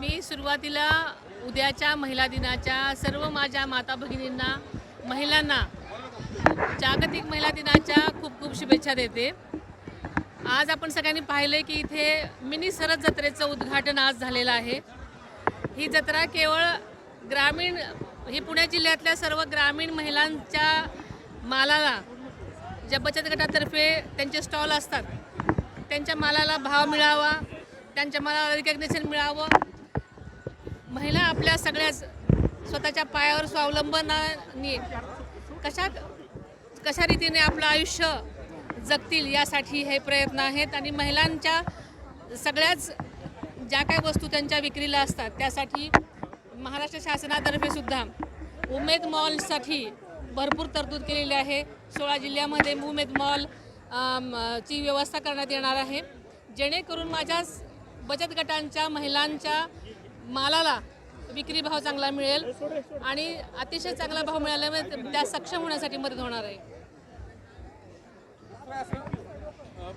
मी सुरुवातीला उद्याच्या महिला दिनाच्या सर्व माझ्या माता भगिनींना, महिलांना जागतिक महिला दिनाच्या खूप खूप शुभेच्छा देते। आज आपण सगळ्यांनी पाहिले की इथे मिनी सरस जत्रेचं उद्घाटन आज झालेलं आहे। ही जत्रा केवळ ग्रामीण ही पुणे जिल्ह्यातल्या सर्व ग्रामीण महिलांच्या मालाला ज्या बचत गटातर्फे त्यांचे स्टॉल असतात त्यांच्या मालाला भाव मिळावा, त्यांच्या मालाला रिकग्निशन मिळावं, महिला आपल्या सगळ्या स्वतःच्या पायावर स्वावलंबनाने कशा रीतीने आपलं आयुष्य जगतील यासाठी हे प्रयत्न आहेत। आणि महिलांच्या सगळ्याच ज्या काही वस्तू त्यांच्या विक्रीला असतात त्यासाठी महाराष्ट्र शासनातर्फे सुद्धा उमेद मॉलसाठी भरपूर तरतूद केलेली आहे। 16 जिल्ह्यामध्ये उमेद मॉल ची व्यवस्था करण्यात येणार आहे, जेणेकरून माझ्या बचत गटांच्या महिलांच्या मालाला विक्री भाव चांगला मिळेल आणि अतिशय चांगला भाव मिळाल्यामुळे त्या सक्षम होण्यासाठी मदत होणार आहे।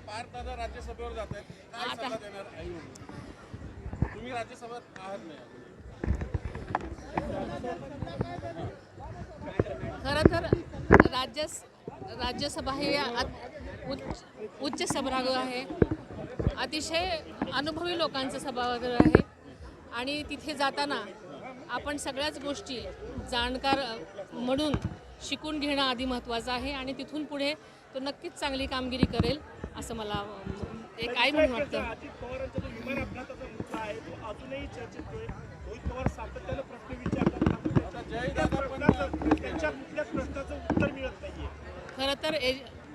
पार्थ दादा राज्यसभेवर जात आहेत, काय सल्ला देणार आहे? तुम्ही राज्यसभेत आहात नाही? खरं तर राज्यसभा हे उच्च सभागृह आहे, अतिशय अनुभवी लोकांचं सभागृह आहे आणि तिथे जाताना आपण सगळ्याच गोष्टी जाणकार म्हणून शिकून घेणं आधी महत्त्वाचं आहे आणि तिथून पुढे तो नक्कीच चांगली कामगिरी करेल असं मला एक आई म्हणून वाटतं। अजित पवारांचा जो विमान अपघाताचा मुद्दा आहे तो अजूनही चर्चेत आहे। रोहित पवार सातत्यानं प्रश्न विचारतात, त्यांच्या कुठल्याच प्रश्नाचं उत्तर मिळत नाहीये। खरं तर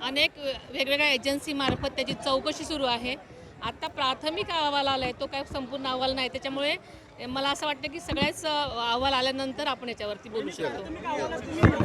अनेक वेगवेगळ्या एजन्सीमार्फत त्याची चौकशी सुरू आहे। आता प्राथमिक अहवाल आला आहे, तो काय संपूर्ण अहवाल नाही, त्याच्यामुळे मला असं वाटतं की सगळ्याच अहवाल आल्यानंतर आपण याच्यावरती बोलू शकतो।